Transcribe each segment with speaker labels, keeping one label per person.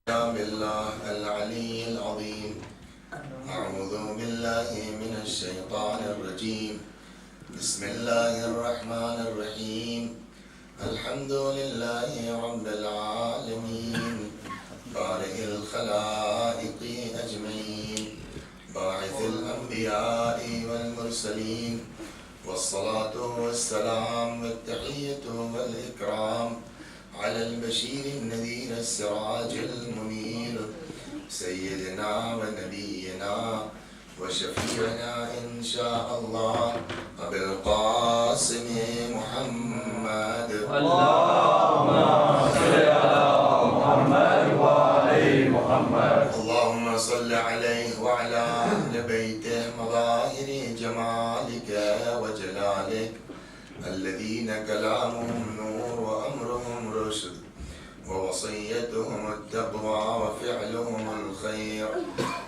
Speaker 1: بالله العلي العظيم. أعوذ بالله من الشيطان الرجيم. بسم الله الرحمن الرحيم. الحمد لله رب العالمين، بارئ الخلائق أجمعين، باعث الأنبياء والمرسلين، والصلاة والسلام والتحية والإكرام على البشير النذير السراج المنير سيدنا ونبينا وشفيعنا إن شاء الله أبي القاسم محمد. اللهم صل على محمد وآل محمد. اللهم صل عليه وعلى أهل بيته مظاهر جمالك وجلالك الذين كلامهم نور وأمرهم رشد ووصيتهم التقوى وفعلهم الخير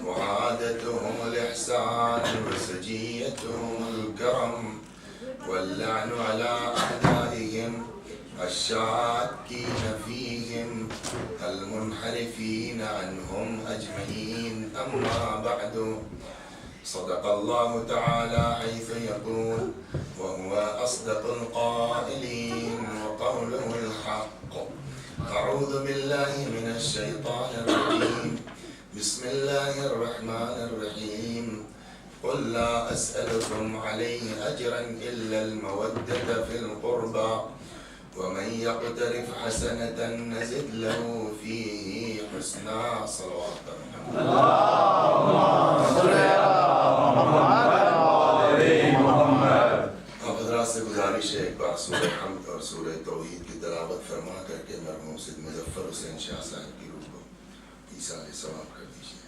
Speaker 1: وعادتهم الإحسان وسجيتهم الكرم واللعن على أعدائهم الشاكين فيهم المنحرفين عنهم أجمعين. أما بعد، صدق الله تعالى حيث يقول وهو أصدق القائلين وقوله الحق. أعوذ بالله من الشيطان الرجيم. بسم الله الرحمن الرحيم. قل لا أسألكم عليه أجرا إلا المودة في القربى ومن يقترف حسنة نزد له فيه حسنا. صلوات اللهم صل على محمد. حضرات سے گزارش ہے ایک بار سورہ حمد اور سورہ توحید کی تلاوت فرما کر کے مرحوم سید مظفر حسین شاہ صاحب کی روح کو ایصال ثواب کر دیجیے.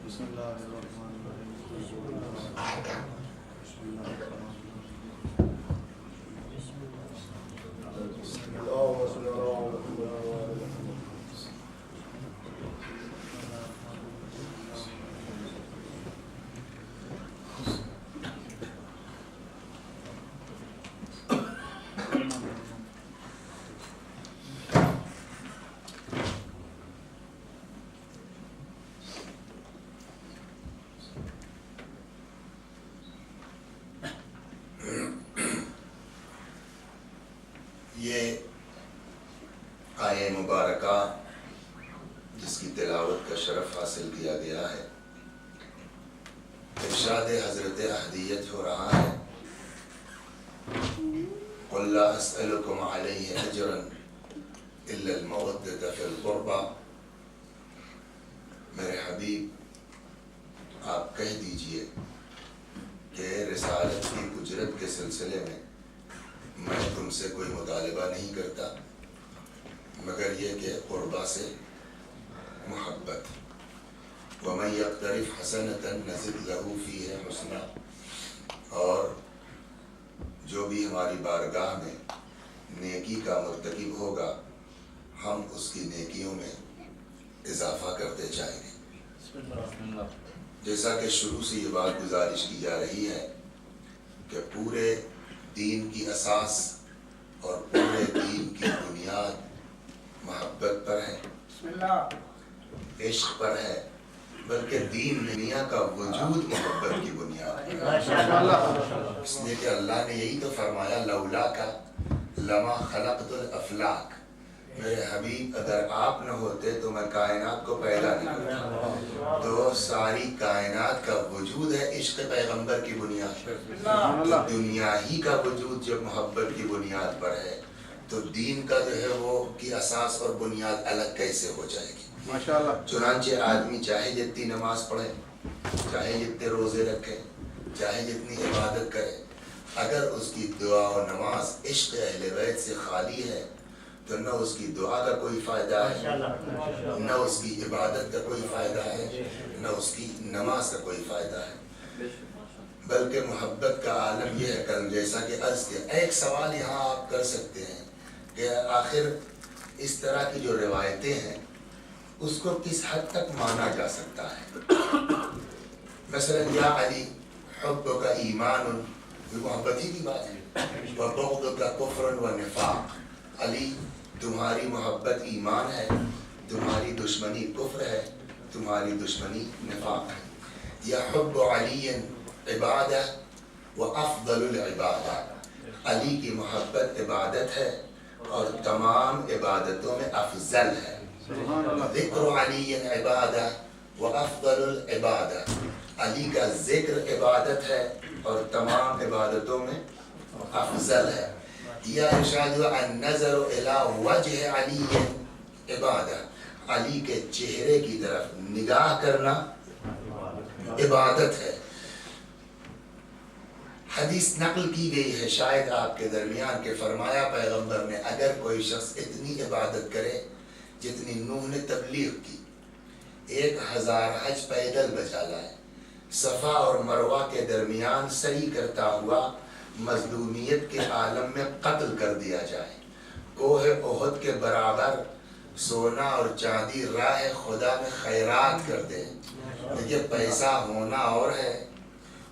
Speaker 1: بسم اللہ الرحمن یہ آیہ مبارکہ جس کی تلاوت کا شرف حاصل کیا گیا ہے، ارشاد حضرت احدیت ہو رہا ہے. قل لا اسألكم علیہ اجرا الا المودة فی القربى. میرے حبیب آپ کہہ دیجئے کہ رسالت کی اجرت کے سلسلے میں میں تم سے کوئی مطالبہ نہیں کرتا مگر یہ کہ قربا سے محبت. وَمَنْ يَقْتَرِفْ حَسَنَةً نَزِدْ لَهُ فِيهَ حُسْنًا. اور جو بھی ہماری بارگاہ میں نیکی کا مرتکب ہوگا ہم اس کی نیکیوں میں اضافہ کرتے جائیں گے. جیسا کہ شروع سے یہ بات گزارش کی جا رہی ہے کہ پورے دین کی اساس اور پورے دین کی بنیاد محبت پر ہے، عشق پر ہے، بلکہ دین دنیا کا وجود محبت کی بنیاد پر ہے. اس لیے کہ اللہ نے یہی تو فرمایا لولا کا لما خلقت الافلاک. میرے حبیب اگر آپ نہ ہوتے تو میں کائنات کو پیدا نہیں کرتا. تو ساری کائنات کا وجود ہے عشق پیغمبر کی بنیاد پر. تو دنیا ہی کا وجود جب محبت کی بنیاد پر ہے تو دین کا جو ہے وہ کی اساس اور بنیاد الگ کیسے ہو جائے گی. چنانچہ آدمی چاہے جتنی نماز پڑھے، چاہے جتنے روزے رکھے، چاہے جتنی عبادت کرے، اگر اس کی دعا و نماز عشق اہل بیت سے خالی ہے تو نہ اس کی دعا کا کوئی فائدہ ہے، نہ اس کی عبادت کا کوئی فائدہ ہے، نہ اس کی نماز کا کوئی فائدہ ہے. بلکہ محبت کا عالم یہ ہے. کل جیسا کہ عرض کیا، ایک سوال یہاں آپ کر سکتے ہیں کہ آخر اس طرح کی جو روایتیں ہیں اس کو کس حد تک مانا جا سکتا ہے. مثلا یا علی حبک ایمان، محبت ہی کی بات ہے، وبغضک کفر و نفاق، علی تمہاری محبت ایمان ہے، تمہاری دشمنی کفر ہے، تمہاری دشمنی نفاق ہے. یا حب علی عبادہ و افضل العبادہ، علی کی محبت عبادت ہے اور تمام عبادتوں میں افضل ہے. ذکر علی عبادہ و افضل العبادہ، علی کا ذکر عبادت ہے اور تمام عبادتوں میں افضل ہے. یا ارشاد النظر الی وجہ علی عبادہ، علی کے چہرے کی طرف نگاہ کرنا عبادت ہے. حدیث نقل کی گئی ہے شاید آپ کے درمیان کہ فرمایا پیغمبر نے اگر کوئی شخص اتنی عبادت کرے جتنی نوح نے تبلیغ کی، 1000 حج پیدل بجا لائے، صفا اور مروہ کے درمیان سعی کرتا ہوا مظلومیت کے عالم میں قتل کر دیا جائے، کوہ احد کے برابر سونا اور چاندی راہ خدا میں خیرات کر دیں. دیکھیے پیسہ ہونا اور ہے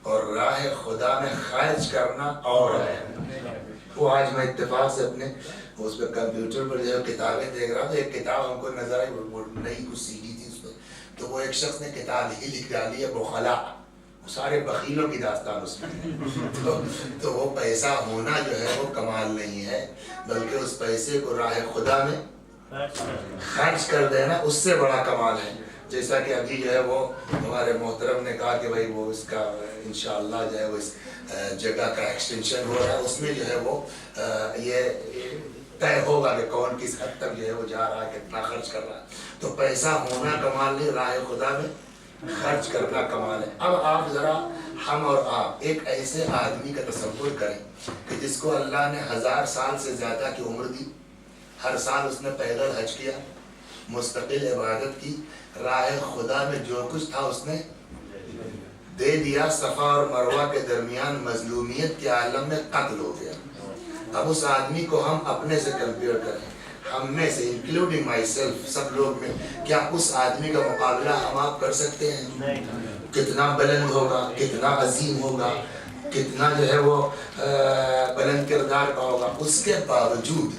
Speaker 1: اور راہ خدا میں خرچ کرنا اور ہے. وہ آج میں اتفاق سے اپنے اس پہ کمپیوٹر پر جو کتابیں دیکھ رہا تھا، ایک کتاب ہم کو نظر آئی، وہ نئی کچھ سی ڈی تھی اس پہ، تو وہ ایک شخص نے کتاب ہی لکھ ڈالی ہے بخلا، سارے بخیلوں کی داستان اس میں. تو وہ پیسہ ہونا جو ہے وہ کمال نہیں ہے، بلکہ اس پیسے کو راہ خدا میں خرچ کر دینا اس سے بڑا کمال ہے. جیسا کہ ابھی جو ہے وہ ہمارے محترم نے کہا کہ بھائی وہ اس کا انشاءاللہ جو ہے وہ اس جگہ کا ایکسٹینشن ہو رہا ہے، اس میں جو ہے وہ یہ طے ہوگا کہ کون کس حد تک جو ہے وہ جا رہا ہے، کتنا خرچ کر رہا ہے. تو پیسہ ہونا کمال نہیں، راہ خدا میں خرچ کرنا کمال ہے. اب آپ ذرا ہم اور آپ ایک ایسے آدمی کا تصور کریں کہ جس کو اللہ نے 1000 سال سے زیادہ کی عمر دی، ہر سال اس نے پیدل حج کیا، مستقل عبادت کی، راہ خدا میں جو کچھ تھا اس نے دے دیا، صفا اور مروہ کے درمیان مظلومیت کے عالم میں قتل ہو گیا. اب اس آدمی کو ہم اپنے سے کمپیئر کریں، ہم میں سے انکلوڈنگ مائی سیلف، سب لوگ میں، کیا اس آدمی کا مقابلہ ہم آپ کر سکتے ہیں؟ کتنا بلند ہوگا، کتنا عظیم ہوگا، کتنا جو ہے وہ بلند کردار کا ہوگا. اس کے باوجود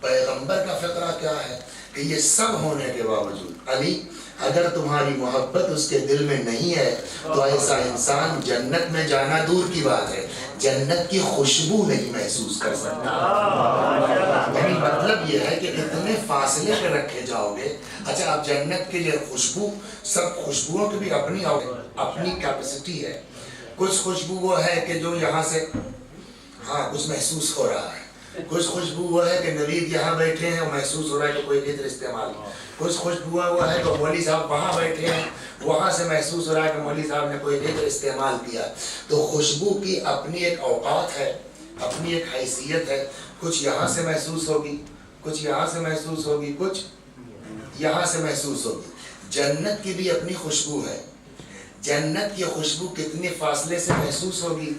Speaker 1: پیغمبر کا فقرہ کیا ہے کہ یہ سب ہونے کے باوجود علی، اگر تمہاری محبت اس کے دل میں نہیں ہے تو ایسا انسان جنت میں جانا دور کی بات ہے، جنت کی خوشبو نہیں محسوس کر سکتا. یعنی مطلب یہ ہے کہ اتنے فاصلے پہ رکھے جاؤ گے. اچھا آپ جنت کے لیے خوشبو، سب خوشبوؤں کی بھی اپنی کیپیسٹی ہے. کچھ خوشبو وہ ہے کہ جو یہاں سے کچھ محسوس ہو رہا ہے، کچھ خوشبو وہ ہے کہ نوید یہاں بیٹھے ہیں محسوس ہو رہا ہے کہ کوئی عطر استعمال، کچھ خوشبو وہ ہے کہ مولوی صاحب وہاں بیٹھے ہیں وہاں سے محسوس ہو رہا ہے کہ مولوی صاحب نے کوئی عطر استعمال کیا. تو خوشبو کی اپنی ایک اوقات ہے، اپنی ایک حیثیت ہے. کچھ یہاں سے محسوس ہوگی، کچھ یہاں سے محسوس ہوگی، کچھ یہاں سے محسوس ہوگی. جنت کی بھی اپنی خوشبو ہے. جنت کی خوشبو کتنے فاصلے سے محسوس ہوگی؟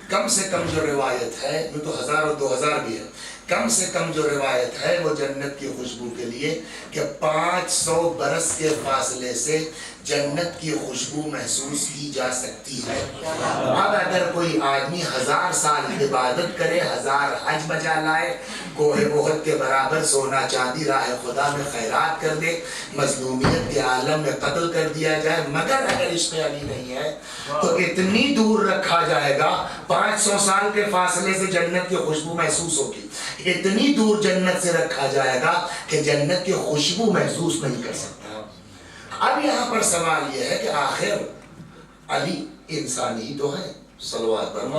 Speaker 1: کم سے کم جو روایت ہے، یوں تو 1000 اور 2000 بھی ہے، کم سے کم جو روایت ہے وہ جنت کی خوشبو کے لیے کہ 500 برس کے فاصلے سے جنت کی خوشبو محسوس کی جا سکتی ہے. اب اگر کوئی آدمی 1000 سال عبادت کرے، 1000 حج بجا لائے، کوہ احد کے برابر سونا چاندی راہ خدا میں خیرات کر دے، مظلومیت کے عالم میں قتل کر دیا جائے، مگر اگر عشق علی نہیں ہے تو اتنی دور رکھا جائے گا، 500 سال کے فاصلے سے جنت کی خوشبو محسوس ہوگی، اتنی دور جنت سے رکھا جائے گا کہ جنت کی خوشبو محسوس نہیں کر سکتا. اب یہاں پر سوال یہ ہے کہ آخر علی انسانی ہی تو ہے، صلوات پر علی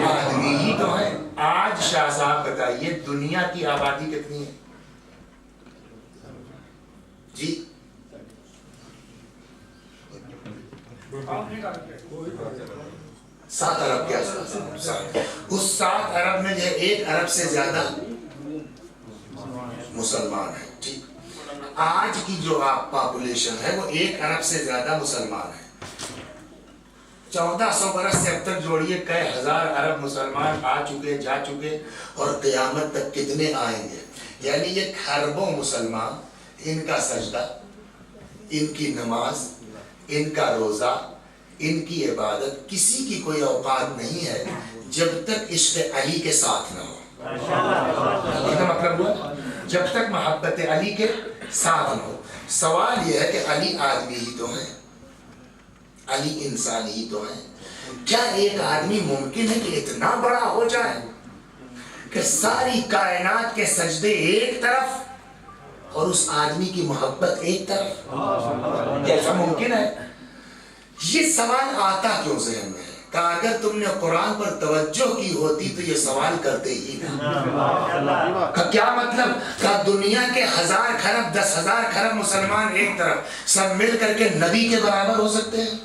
Speaker 1: آدمی ہی تو ہے. آج شاہ صاحب بتائیے دنیا کی آبادی کتنی ہے جی؟ 7 ارب کے آس. اس 7 ارب میں جو ہے 1 ارب سے زیادہ مسلمان ہیں. ٹھیک، آج کی جو آپ پاپولیشن ہے وہ 1 ارب سے زیادہ مسلمان ہیں. 1400 برس سے اب تک جوڑیے کئی ہزار ارب مسلمان آ چکے، جا چکے، اور قیامت تک کتنے آئیں گے. یعنی یہ کھربوں مسلمان، ان کا سجدہ ان کی نماز، ان کا روزہ، ان کی عبادت، کسی کی کوئی اوقات نہیں ہے جب تک عشق علی کے ساتھ نہ ہو۔ مطلب ہوا جب تک محبت علی کے ساتھ نہ ہو۔ سوال یہ ہے کہ علی آدمی ہی تو ہیں، علی انسان ہی تو ہیں، کیا ایک آدمی ممکن ہے کہ اتنا بڑا ہو جائے کہ ساری کائنات کے سجدے ایک طرف اور اس آدمی کی محبت ایک طرف؟ ایسا ممکن ہے؟ یہ سوال آتا کیوں ذہن میں ہے کہ اگر تم نے قرآن پر توجہ کی ہوتی تو یہ سوال کرتے ہی نہ۔ کہ کیا مطلب کہ دنیا کے 1000 کھرب 10,000 کھرب مسلمان ایک طرف سب مل کر کے نبی کے برابر ہو سکتے ہیں؟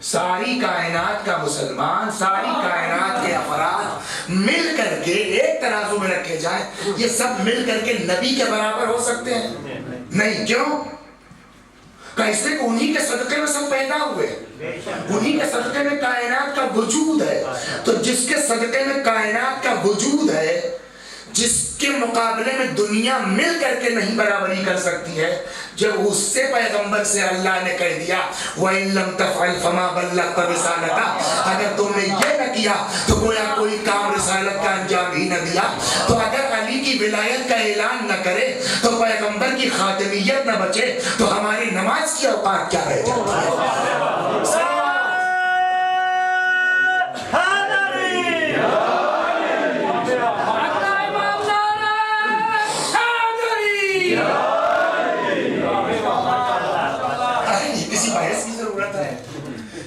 Speaker 1: ساری کائنات کا مسلمان، ساری کائنات کے افراد مل کر کے ایک ترازو میں رکھے جائیں، یہ سب مل کر کے نبی کے برابر ہو سکتے ہیں؟ نہیں۔ کیوں؟ کہ اس لیے کہ انہی کے صدقے میں سب پیدا ہوئے، انہی کے صدقے میں کائنات کا وجود ہے۔ تو جس کے صدقے میں کائنات کا وجود ہے، جس کے مقابلے میں دنیا مل کر کے نہیں برابری کر سکتی ہے، جب اس سے پیغمبر سے اللہ نے کہہ دیا وَإِن لَمْ تَفْعَلْ فَمَا بَلَّغْتَ رِسَالَتَهُ، اگر تم نے یہ نہ کیا تو گویا کوئی کام رسالت کا انجام ہی نہ دیا۔ تو اگر علی کی ولایت کا اعلان نہ کرے تو پیغمبر کی خاتمیت نہ بچے تو ہماری نماز کی اوقات کیا رہ جاتی ہے؟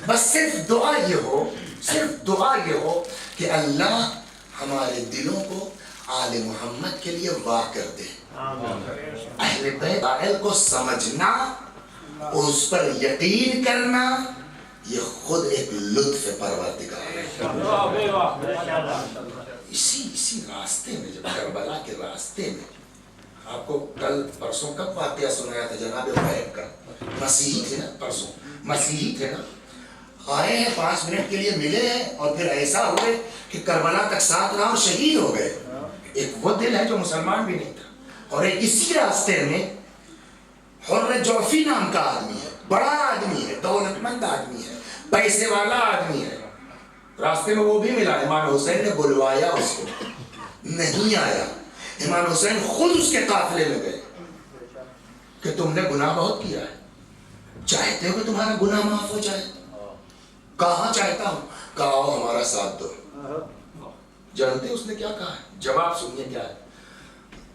Speaker 1: بس صرف دعا یہ ہو، صرف دعا یہ ہو کہ اللہ ہمارے دلوں کو آل محمد کے لیے واہ کر دے۔ اہل بیت کو سمجھنا، اس پر یقین کرنا، یہ خود ایک لطف پروردگار ہے۔ اسی راستے میں، جب کربلا کے راستے میں، آپ کو کل پرسوں کب واقعہ سنایا تھا جناب غیب کا، مسیحی تھے نا، پرسوں مسیحی تھے نا، آئے ہیں 5 منٹ کے لیے ملے ہیں اور پھر ایسا ہوئے کہ کربلا تک ساتھ رہا اور شہید ہو گئے۔ ایک وہ دل ہے جو مسلمان بھی نہیں تھا، اور ایک اسی راستے میں حر جوفی نام کا آدمی ہے، بڑا آدمی ہے، دولت مند آدمی ہے، پیسے والا آدمی ہے، راستے میں وہ بھی ملا۔ امام حسین نے بلوایا اس کو، نہیں آیا۔ امام حسین خود اس کے قافلے میں گئے کہ تم نے گناہ بہت کیا ہے، چاہتے ہو کہ تمہارا گناہ معاف ہو جائے؟ کہاں چاہتا ہوں؟ کہا آؤ ہمارا ساتھ دو۔ جانتے اس نے کیا کہا ہے؟ جواب سنیے کیا ہے۔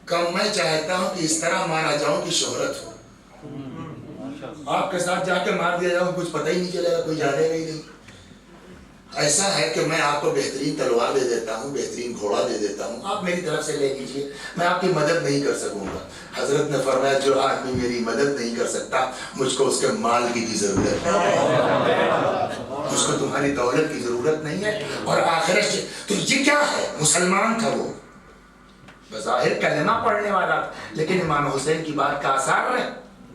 Speaker 1: کہ میں چاہتا ہوں کہ اس طرح مارا جاؤں کہ شہرت ہو، آپ کے ساتھ جا کے مار دیا جاؤں، کچھ پتہ ہی نہیں چلے گا، کوئی جانے گا ہی نہیں۔ ایسا ہے کہ میں آپ کو بہترین تلوار دے دیتا ہوں، بہترین گھوڑا دے دیتا ہوں، آپ میری طرف سے لے لیجیے، میں آپ کی مدد نہیں کر سکوں گا۔ حضرت نے فرمایا جو آدمی میری مدد نہیں کر سکتا، مجھ کو اس کے مال کی بھی ضرورت ہے، مجھ کو تمہاری دولت کی ضرورت نہیں ہے۔ اور آخرت سے تو یہ کیا ہے؟ مسلمان تھا وہ، بظاہر کلمہ پڑھنے والا، لیکن امام حسین کی بات کا اثر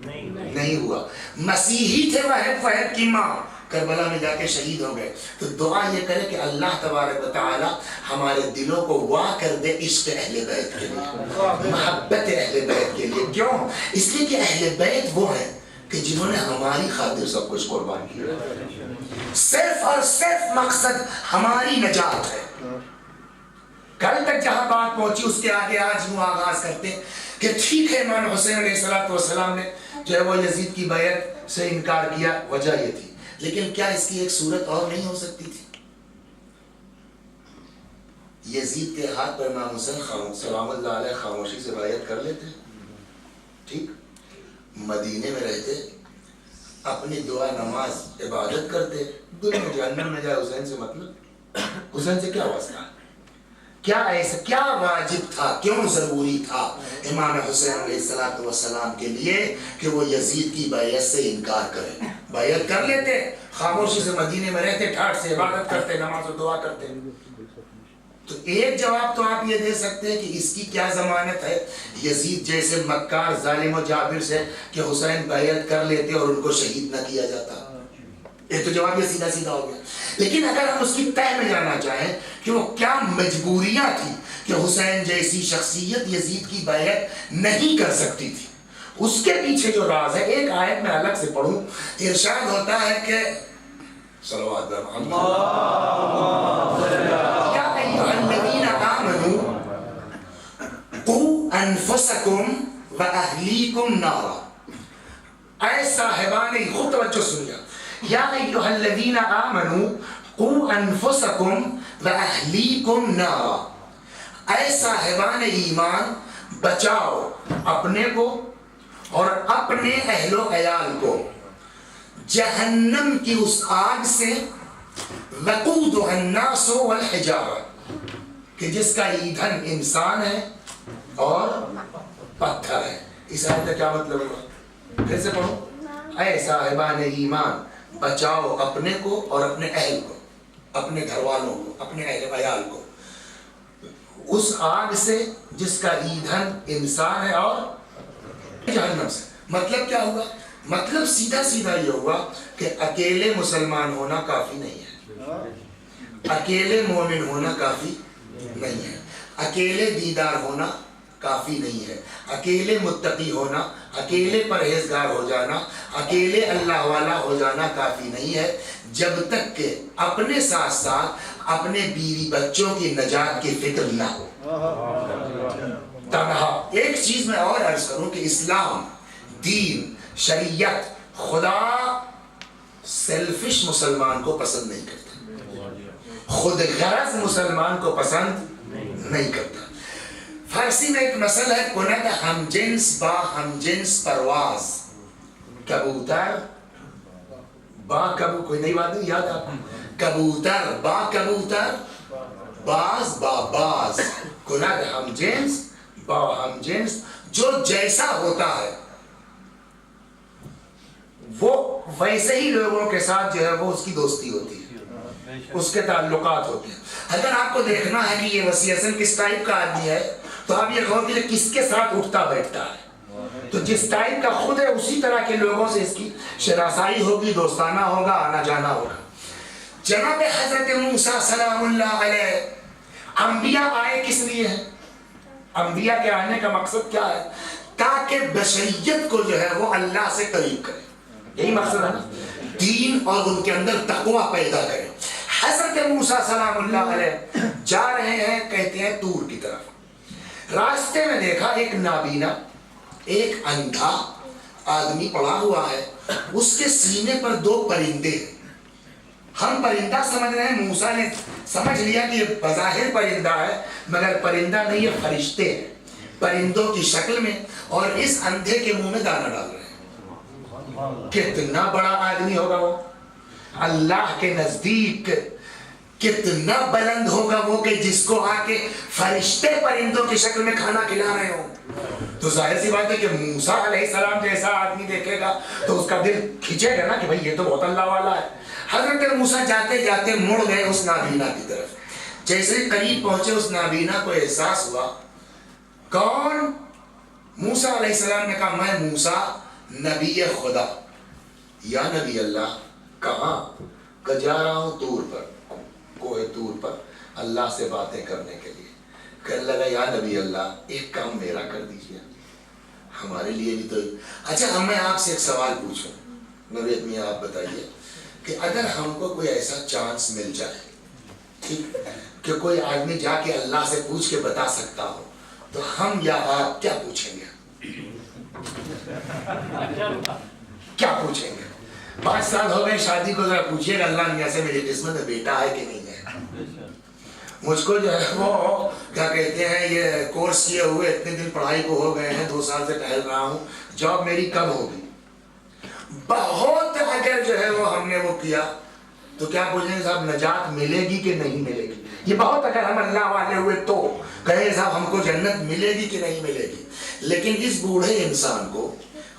Speaker 1: نہیں ہوا۔ مسیحی تھے وحید کی ماں، کربلا میں جا کے شہید ہو گئے۔ تو دعا یہ کرے کہ اللہ تبارک و تعالی ہمارے دلوں کو واہ کر دے عشق اہل بیت کے لیے، محبت اہل بیت کے لیے۔ کیوں؟ اس لیے کہ اہل بیت وہ ہیں کہ جنہوں نے ہماری خاطر سب کچھ قربان کیا، صرف اور صرف مقصد ہماری نجات ہے۔ کل تک جہاں بات پہنچی اس کے آگے آج یوں آغاز کرتے کہ ٹھیک ہے امام حسین علیہ السلام نے جو ہے وہ یزید کی بیعت سے انکار کیا، وجہ یہ تھی، لیکن کیا اس کی ایک صورت اور نہیں ہو سکتی تھی؟ یزید کے ہاتھ پر امام حسین سلام اللہ علیہ خاموشی سے بیعت کر لیتے، ٹھیک، مدینے میں رہتے، اپنی دعا نماز عبادت کرتے، دنیا جہنم میں جائے حسین سے مطلب، حسین سے کیا واسطہ؟ کیا ایسا کیا واجب تھا، کیوں ضروری تھا امام حسین علیہ السلام کے لیے کہ وہ یزید کی بیعت سے انکار کرے؟ بیعت کر لیتے، خاموشی سے مدینے میں رہتے، ٹھاٹ سے عبادت کرتے، نماز و دعا کرتے۔ تو ایک جواب تو آپ یہ دے سکتے ہیں کہ اس کی کیا ضمانت ہے یزید جیسے مکار ظالم و جابر سے کہ حسین بیعت کر لیتے اور ان کو شہید نہ کیا جاتا؟ ایک تو جواب یہ سیدھا سیدھا ہو گیا۔ لیکن اگر ہم اس کی تہ میں جانا چاہیں کہ وہ کیا مجبوریاں تھی کہ حسین جیسی شخصیت یزید کی بیعت نہیں کر سکتی تھی، اس کے پیچھے جو راز ہے ایک آیت میں الگ سے پڑھوں. ارشاد ہوتا ہے کہ صلوات یا ایھا الذین آمنوا قوا انفسکم واہلیکم نارا. اے صاحبان، خود توجہ سنیے، یا ایھا الذین آمنوا قوا انفسکم واہلیکم نارا. اے صاحبان ایمان، بچاؤ اپنے کو اور اپنے اہل و عیال کو جہنم کی اس آگ سے، وقودها الناس والحجارہ، کہ جس کا ایندھن انسان ہے اور پتھر ہے. اس آیت کا کیا مطلب ہے؟ پھر سے پڑھو. اے صاحبان ایمان، بچاؤ اپنے کو اور اپنے اہل کو، اپنے گھر والوں کو، اپنے اہل عیال کو اس آگ سے جس کا ایندھن انسان ہے اور جہنم سے. مطلب کیا ہوا؟ مطلب سیدھا سیدھا یہ ہوا کہ اکیلے مسلمان ہونا کافی نہیں ہے، اکیلے مومن ہونا کافی نہیں ہے، اکیلے دیدار ہونا کافی نہیں ہے، اکیلے متقی ہونا، اکیلے پرہیزگار ہو جانا، اکیلے اللہ والا ہو جانا کافی نہیں ہے، جب تک کہ اپنے ساتھ ساتھ اپنے بیوی بچوں کی نجات کی فکر نہ ہو. تنہا ایک چیز میں اور عرض کروں کہ اسلام، دین، شریعت، خدا سیلفش مسلمان کو پسند نہیں کرتا، خود غرض مسلمان کو پسند نہیں کرتا. فارسی میں ایک مثل ہے، کند ہم جنس با ہم جنس پرواز. کبوتر با کبوتر، کوئی نئی بات نہیں یاد آپ؟ کبوتر با کبوتر، باز با باز. کند ہم جنس با ہم جنس، جو جیسا ہوتا ہے وہ ویسے ہی لوگوں کے ساتھ جو ہے وہ اس کی دوستی ہوتی ہے، اس کے تعلقات ہوتے ہیں. اگر آپ کو دیکھنا ہے کہ یہ وسیع حسن کس ٹائپ کا آدمی ہے تو آپ یہ غور کیجئے کس کے ساتھ اٹھتا بیٹھتا ہے. تو جس ٹائپ کا خود ہے اسی طرح کے لوگوں سے اس کی شناسائی ہوگی، دوستانہ ہوگا، آنا جانا ہوگا. جناب حضرت موسیٰ سلام اللہ علیہ، انبیاء آئے کس لیے ہیں؟ انبیاء کے آنے کا مقصد کیا ہے؟ تاکہ بشریت کو جو ہے وہ اللہ سے قریب کرے. یہی مقصد ہے نا، دین اور ان کے اندر تقوی پیدا کرے. حضرت موسیٰ سلام اللہ علیہ جا رہے ہیں، کہتے ہیں طور کی طرف. راستے میں دیکھا ایک نابینا، ایک اندھا آدمی پڑا ہوا ہے، اس کے سینے پر دو پرندے ہیں. ہم پرندہ سمجھ رہے ہیں، موسیٰ نے سمجھ لیا کہ یہ بظاہر پرندہ ہے مگر پرندہ نہیں، یہ فرشتے ہیں پرندوں کی شکل میں، اور اس اندھے کے منہ میں دانہ ڈال رہے ہیں. کتنا بڑا آدمی ہوگا وہ، اللہ کے نزدیک کتنا بلند ہوگا وہ کہ جس کو آ کے فرشتے پرندوں کی شکل میں کھانا کھلا رہے ہوں. تو ظاہر سی بات ہے کہ موسیٰ علیہ السلام جیسا آدمی دیکھے گا تو اس کا دل کھینچے گا نا کہ بھئی یہ تو بہت اللہ والا ہے. حضرت موسیٰ جاتے جاتے مڑ گئے اس نابینا کی طرف. جیسے قریب پہنچے اس نابینا کو احساس ہوا. کون؟ موسیٰ علیہ السلام نے کہا میں موسیٰ نبی خدا. یا نبی اللہ. کہاں؟ کہ جا رہا ہوں طور پر، کوہ طور پر اللہ سے باتیں کرنے کے لیے. کہنے لگا یا نبی اللہ ایک کام میرا کر دیجیے، ہمارے لیے بھی تو. اچھا میں آپ سے ایک سوال پوچھوں نوید میاں، آپ بتائیے کہ اگر ہم کو کوئی ایسا چانس مل جائے، ٹھیک، کہ کوئی آدمی جا کے اللہ سے پوچھ کے بتا سکتا ہو تو ہم یا آپ کیا پوچھیں گے؟ کیا پوچھیں گے؟ 5 سال ہو گئے شادی کو، ذرا پوچھئے گا اللہ میاں سے میری قسمت میں بیٹا ہے کہ نہیں ہے. مجھ کو جو ہے وہ کیا کہتے ہیں یہ کورس کیے ہوئے اتنے دن پڑھائی کو ہو گئے ہیں، 2 سال سے ٹہل رہا ہوں، جاب میری کب ہوگی؟ بہت اگر جو ہے وہ ہم نے وہ کیا تو کیا پوچھیں گے صاحب نجات ملے گی کہ نہیں ملے گی؟ یہ بہت اگر ہم اللہ والے ہوئے تو کہیں صاحب ہم کو جنت ملے گی کہ نہیں ملے گی. لیکن اس بوڑھے انسان کو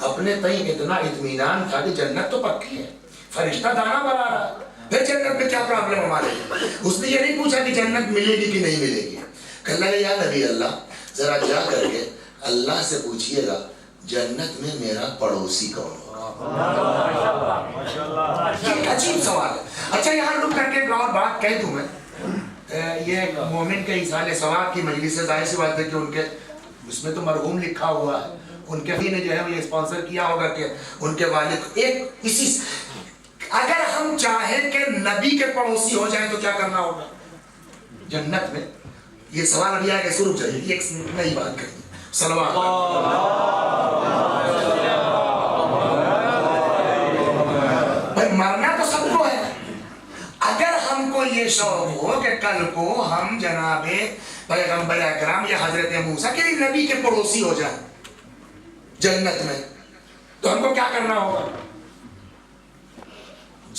Speaker 1: اپنے تئیں اتنا اطمینان تھا کہ جنت تو پکی ہے، فرشتہ دانا بنا رہا، پھر جنت میں کیا پرابلم ہمارے. اس نے یہ نہیں پوچھا کہ جنت ملے گی کہ نہیں ملے گی. کہنے لگا یا نبی اللہ ذرا جا کر کے اللہ سے پوچھئے گا جنت میں میرا پڑوسی کون ہوگا. یہ عجیب سوال ہے. اچھا یہاں رک کر کے ایک اور بات کہہ دوں میں، یہ مومن کے ایصال ثواب کی مجلس ہے، ظاہر سی بات ہے کہ ان کے اس میں تو مرحوم لکھا ہوا ہے، ان کے نے جو ہے وہ یہ اسپانسر کیا ہوگا کہ ان کے والد ایک اسی اگر ہم چاہیں کہ نبی کے پڑوسی ہو جائیں تو کیا کرنا ہوگا جنت میں؟ یہ سوال ابھی آگے شروع چاہیے، ایک نئی بات کریں صلوات بھائی مرنا تو سب کو ہے، اگر ہم کو یہ شوق ہو کہ کل کو ہم جناب پیغمبر اکرم یا حضرت موسیٰ کے نبی کے پڑوسی ہو جائیں جنت میں، تو ہم کو کیا کرنا ہوگا؟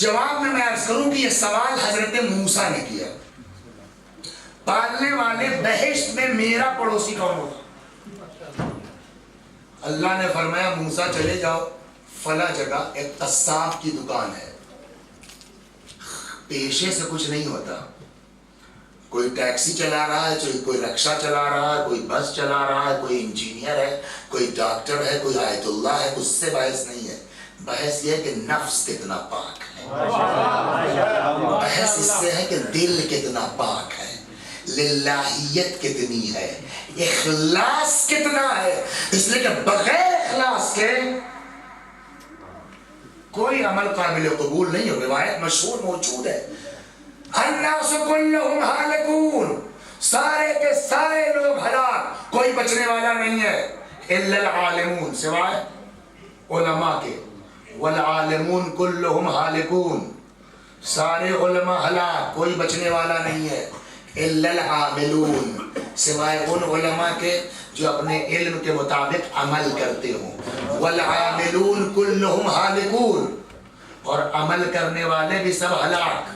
Speaker 1: جواب میں عرض کروں کہ یہ سوال حضرت موسیٰ نے کیا، پالنے والے بہشت میں میرا پڑوسی کون ہوگا؟ اللہ نے فرمایا موسیٰ چلے جاؤ فلاں جگہ ایک قصاب کی دکان ہے، پیشے سے کچھ نہیں ہوتا، کوئی ٹیکسی چلا رہا ہے، کوئی رکشہ چلا رہا ہے، کوئی بس چلا رہا ہے، کوئی انجینئر ہے، کوئی ڈاکٹر ہے، کوئی آیت اللہ ہے، اس سے بحث نہیں ہے، بحث یہ ہے کہ نفس کتنا پاک ہے، بحث اس سے ہے کہ دل کتنا پاک ہے، للہیت کتنی ہے، اخلاص کتنا ہے، اس لیے کہ بغیر اخلاص کے کوئی عمل قابل قبول نہیں ہے۔ روایت مشہور موجود ہے، الناس کلہم ہالکون، سارے کے سارے لوگ ہلاک، کوئی بچنے والا نہیں ہے، الا العالمون، سوائے علماء کے، والعالمون کلہم ہالکون، سارے علماء ہلاک، کوئی بچنے والا نہیں ہے، الا العاملون، سوائے ان علماء کے جو اپنے علم کے مطابق عمل کرتے ہوں، والعاملون کلہم ہالکون، اور عمل کرنے والے بھی سب ہلاک،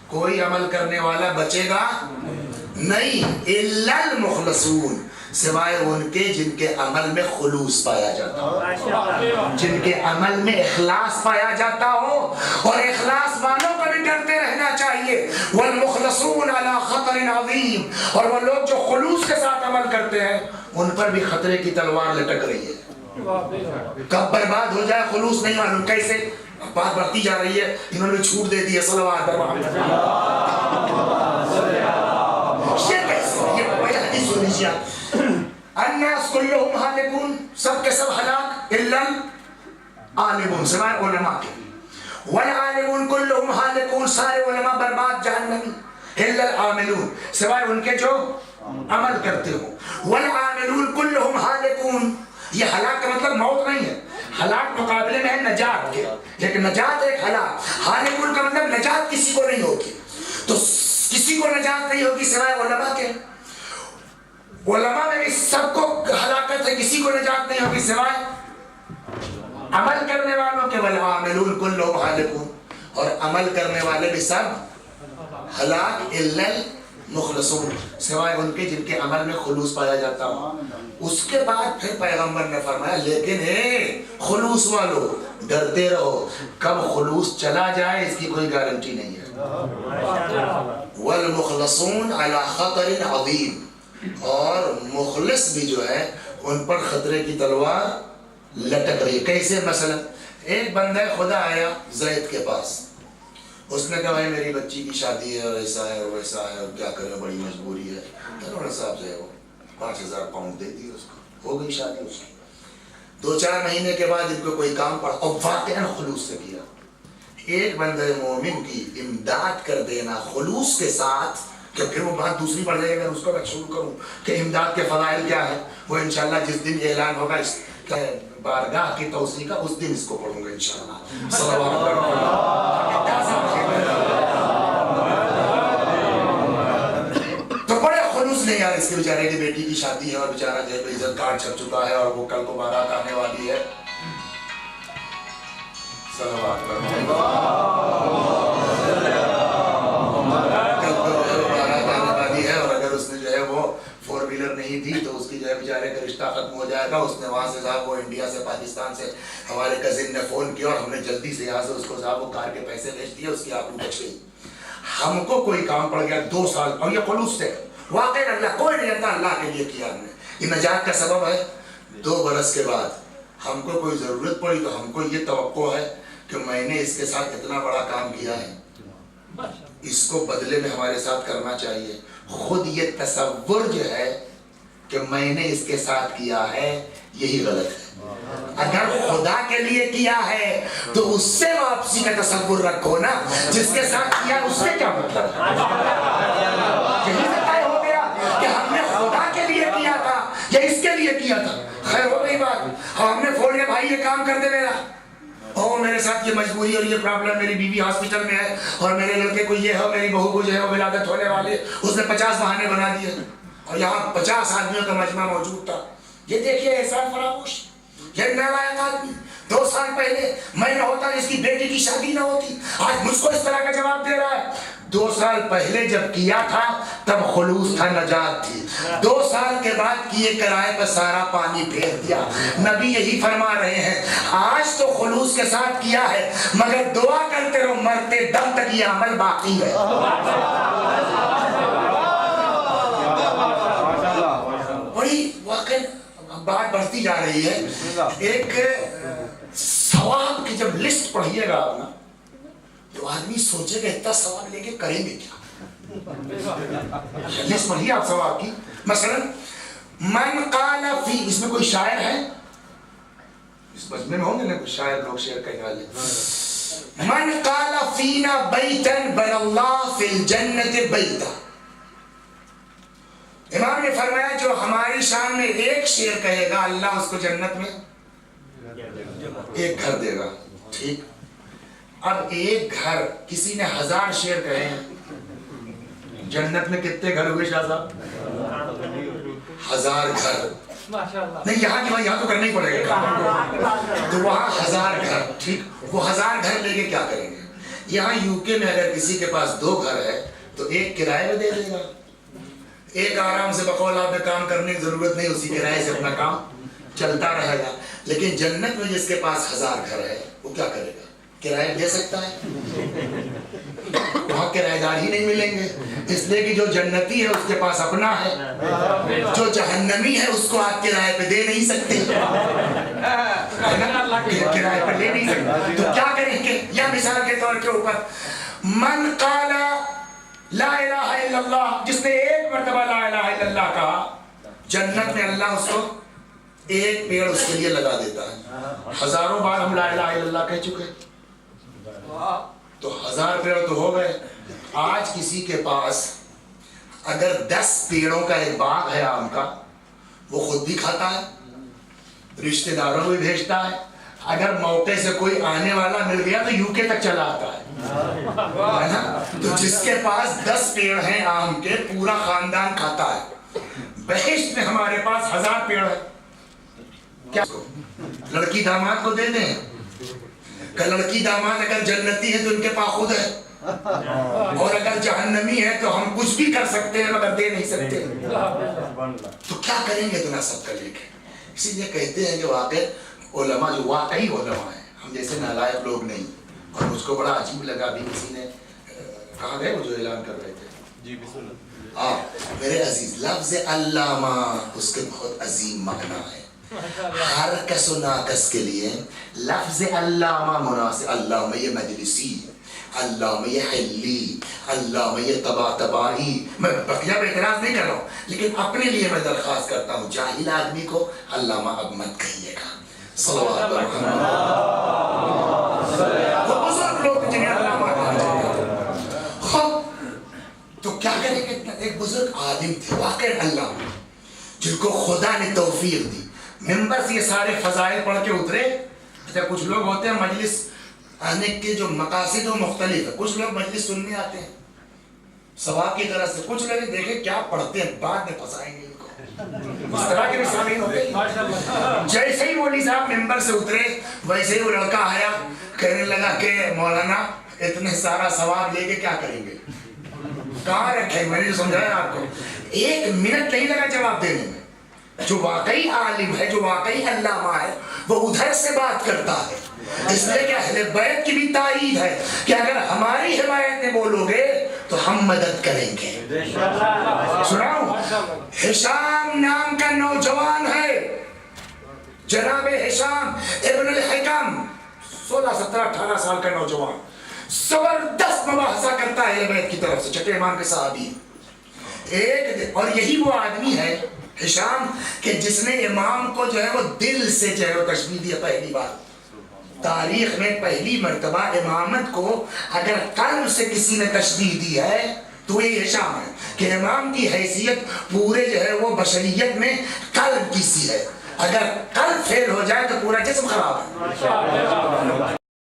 Speaker 1: کوئی عمل کرنے والا بچے گا نہیں، الا المخلصون، سوائے ان کے جن کے عمل میں خلوص پایا جاتا ہو، جن کے عمل میں اخلاص پایا جاتا ہو، اور اخلاص والوں کو بھی ڈرتے رہنا چاہیے، والمخلصون علی خطر عظیم، اور وہ لوگ جو خلوص کے ساتھ عمل کرتے ہیں ان پر بھی خطرے کی تلوار لٹک رہی ہے، کب برباد ہو جائے خلوص نہیں معلوم، کیسے بات بڑھتی جا رہی ہے، انہوں نے چھوٹ دے دی ہے، صلوات الناس کلہم ہالکون، سب کے سب ہلاک، الا العالمون، سوائے علماء کے، والعالمون کلہم ہالکون، سارے علماء برباد جہنمی، الا العاملون، سوائے ان کے جو عمل کرتے ہوں، والعاملون کلہم ہالکون، یہ ہلاک کا مطلب موت نہیں ہے، ہلاک مقابلے میں ہے نجات کے، لیکن نجات ایک ہلاک، ہالکون کا مطلب نجات کسی کو نہیں ہوگی، تو کسی کو نجات نہیں ہوگی سوائے علماء کے، علماء میں بھی سب کو ہلاکت ہے، کسی کو نجات نہیں ہوگی سوائے عمل کرنے والوں کے، والعاملون کلہم ہالکون، اور عمل کرنے والے بھی سب ہلاک، الا المخلصون، سوائے ان کے جن کے عمل میں خلوص پایا جاتا ہو۔ اس کے بعد پھر پیغمبر نے فرمایا لیکن خلوص والو ڈرتے رہو، کب خلوص چلا جائے اس کی کوئی گارنٹی نہیں ہے، والمخلصون علی خطر عظیم، اور مخلص بھی جو ہے ان پر خطرے کی تلوار لٹک رہی ہے۔ کیسے؟ مثلا ایک بندہ خدا آیا زید کے پاس، اس نے کہا بھائی میری بچی کی شادی ہے اور ایسا ہے اور ویسا ہے اور کیا کریں بڑی مجبوری ہے، انہوں صاحب جو ہے وہ 5000 پاؤنڈ دے دی، اس کو ہو گئی شادی اس کی۔ 2-4 مہینے کے بعد ان کو کوئی کام پڑا اور واقعاً خلوص سے کیا۔ ایک بندہ مومن کی امداد کر دینا خلوص کے ساتھ، کہ پھر وہ بات دوسری پڑ جائے گا، اس کو میں شروع کروں کہ امداد کے فضائل کیا ہے، وہ انشاءاللہ جس دن اعلان ہوگا اس بارگاہ کی توسیع کا، اس دن اس کو پڑھوں گا انشاءاللہ۔ تو بڑے خلوص نہیں یار، اس کے بیچارے کی بیٹی کی شادی ہے اور بیچارہ جو ہے عزت کارڈ چھپ چکا ہے اور وہ کل کو بارات آنے والی ہے، صلوات نہیں تھی تو اس کی جو ہے بیچارے کا رشتہ ختم ہو جائے گا۔ اس نے وہاں سے صاحب وہ انڈیا سے پاکستان سے ہمارے کزن نے فون کیا اور ہم نے جلدی سے یہاں سے اس کو صاحب وہ کار کے پیسے بھیج دیے، اس کی آبرو بچ گئی۔ ہم کو کوئی کام پڑ گیا 2 سال، اور یہ خلوص سے واقعی اللہ کوئی نہیں جانتا، اللہ کے لیے کیا ہم نے، یہ نجات کا سبب ہے۔ 2 برس کے بعد ہم کو کوئی ضرورت پڑی تو ہم کو یہ توقع ہے کہ میں نے اس کے ساتھ اتنا بڑا کام کیا ہے، اس کو بدلے میں ہمارے ساتھ کرنا چاہیے۔ خود یہ تصور جو ہے کہ میں نے اس کے ساتھ کیا ہے، یہی غلط ہے۔ اگر خدا کے لیے کیا ہے تو اس سے واپسی کا تصور رکھو نا، جس کے ساتھ کیا اس سے کیا مطلب؟ یہی سے طے ہو گیا کہ ہم نے خدا کے لیے کیا تھا یا اس کے لیے کیا تھا، خیر ہو گئی بات۔ ہم نے فون لیا بھائی یہ کام کر دے میرا، اور میرے ساتھ یہ مجبوری اور یہ پرابلم، میری بیوی ہاسپٹل میں ہے اور میرے لڑکے کو یہ ہے، میری بہو کو جو ہے وہ ولادت ہونے والی ہے، اس نے 50 بہانے بنا دیے اور یہاں 50 آدمیوں کا مجمع موجود تھا۔ یہ دیکھیے احسان فراموش، یہ نالائق آدمی 2 سال پہلے میں نہ ہوتا اس کی بیٹی کی شادی نہ ہوتی، آج مجھ کو اس طرح کا جواب دے رہا ہے۔ 2 سال پہلے جب کیا تھا تب خلوص تھا، نجات تھی، 2 سال کے بعد کیے کرائے پر سارا پانی پھیر دیا۔ نبی یہی فرما رہے ہیں، آج تو خلوص کے ساتھ کیا ہے مگر دعا کرتے رہو مرتے دم تک یہ عمل باقی ہے۔ بڑی واقع بات بڑھتی جا رہی ہے۔ ایک ثواب کی جب لسٹ پڑھیے گا آپ نا تو آدمی سوچے گا اتنا ثواب لے کے کریں گے کیا؟ لسٹ پڑھیے آپ ثواب کی، مثلا من قال فی، اس میں کوئی شاعر ہے؟ اس مجمع میں ہوں گے نا کوئی شاعر، لوگ شعر کہنے والے۔ من قال فینا بیتا بن اللہ فی الجنت بیتا، امام نے فرمایا جو ہماری شان میں ایک شعر کہے گا اللہ اس کو جنت میں ایک گھر دے گا۔ ٹھیک، اب ایک گھر، کسی نے 1000 شعر کہے ہیں، جنت میں کتنے گھر ہوئے شاہ صاحب؟ 1000 گھر نہیں، یہاں کی یہاں تو کرنا ہی پڑے گا تو وہاں 1000 گھر۔ ٹھیک، وہ 1000 گھر لے کے کیا کریں گے؟ یہاں یو کے میں اگر کسی کے پاس 2 گھر ہے تو ایک کرائے میں دے دے گا، ایک آرام سے بقولہ پہ کام کرنے کی ضرورت نہیں، اسی کرائے سے اپنا کام چلتا رہے گا۔ لیکن جنت میں جس کے پاس 1000 گھر ہے وہ کیا کرے گا؟ کرایہ دے سکتا ہے؟ وہاں کرایہ دار ہی نہیں ملیں گے، اس لیے کہ جو جنتی ہے اس کے پاس اپنا ہے، جو جہنمی ہے اس کو آپ کرایہ پہ دے نہیں سکتے، کرایہ پہ لے نہیں سکتے۔ تو کیا کریں گے؟ یا مثال کے طور کے اوپر من قال لا الہ الا اللہ، جس نے ایک مرتبہ لا الہ الا اللہ کہا، جنت میں اللہ اس کو ایک پیڑ اس کے لیے لگا دیتا ہے۔ ہزاروں بار ہم لا الہ الا اللہ کہہ چکے تو 1000 پیڑ تو ہو گئے۔ آج کسی کے پاس اگر 10 پیڑوں کا ایک باغ ہے آم کا، وہ خود بھی کھاتا ہے، رشتہ داروں کو بھی بھیجتا ہے، اگر موقع سے کوئی آنے والا مل گیا تو یو کے تک چلا آتا ہے۔ تو جس کے پاس 10 پیڑ ہیں آم کے، پورا خاندان کھاتا ہے۔ بہشت میں ہمارے پاس 1000 پیڑ ہے، کیا لڑکی داماد کو دے دیں؟ کہ لڑکی داماد اگر جنتی ہے تو ان کے پاس خود ہے، اور اگر جہنمی ہے تو ہم کچھ بھی کر سکتے ہیں مگر دے نہیں سکتے، تو کیا کریں گے اتنا سب کا لے کے؟ اسی لیے کہتے ہیں کہ واقع علماء جو واقعی علماء ہیں، ہم جیسے نالائق لوگ نہیں۔ اور مجھ کو بڑا عجیب لگا، ابھی کسی نے کہا گئے وہ جو اعلان کر رہے تھے، جی میرے عزیز، لفظ علامہ اس کے بہت عظیم معنی ہے۔ ہر کس و ناکس کے لیے لفظ علامہ مناسب، علامہ یہ مجلسی، علامہ یہ حلی، علامہ یہ طباعی، میں بقیہ پہ اعتراض نہیں کر رہا ہوں، لیکن اپنے لیے میں درخواست کرتا ہوں جاہل آدمی کو علامہ اب مت کہیے گا۔ صلوات محمد، وہ بزرگ لوگ جنہیں علامہ کہا جاتا ہے۔ تو کیا کریں گے؟ ایک بزرگ عالم تھے واقع علامہ، جن کو خدا نے توفیق دی، ممبر سے یہ سارے فضائل پڑھ کے اترے۔ اچھا کچھ لوگ ہوتے ہیں مجلس آنے کے جو مقاصد و مختلف ہے، کچھ لوگ مجلس سننے آتے ہیں ثواب کی طرح سے، کچھ لوگ دیکھیں کیا پڑھتے ہیں بعد میں پھنسائیں گے ان کو، اس طرح کے بھی سامعین ہوتے ہیں۔ جیسے ہی مولوی صاحب ممبر سے اترے ویسے ہی وہ لڑکا آیا، کہنے لگا کہ مولانا اتنے سارا ثواب لے کے کیا کریں گے، کہاں رکھیں؟ میں نے جو سمجھایا آپ کو، 1 منٹ نہیں لگا جواب دینے میں۔ جو واقعی عالم ہے، جو واقعی علامہ ہے، وہ ادھر سے بات کرتا ہے، اس لیے کہ اہل بیت کی بھی تائید ہے کہ اگر ہماری حمایت میں بولو گے تو ہم مدد کریں گے۔ سناؤں، ہشام نام کا نوجوان ہے، جناب ہشام ابن الحکم، 16 17 18 سال کا نوجوان، زبردست مباحثہ کرتا ہے اہل بیت کی طرف سے، چھٹے امام کے صحابی ایک، اور یہی وہ آدمی ہے ہشام کہ جس نے امام کو جو ہے وہ دل سے جو ہے وہ تشبیہ دیا پہلی بار تاریخ میں، پہلی مرتبہ امامت کو اگر قلب سے کسی نے تشبیہ دی ہے تو یہ ہشام ہے کہ امام کی حیثیت پورے جو ہے وہ بشریت میں قلب کی سی ہے، اگر قلب فیل ہو جائے تو پورا جسم خراب ہے۔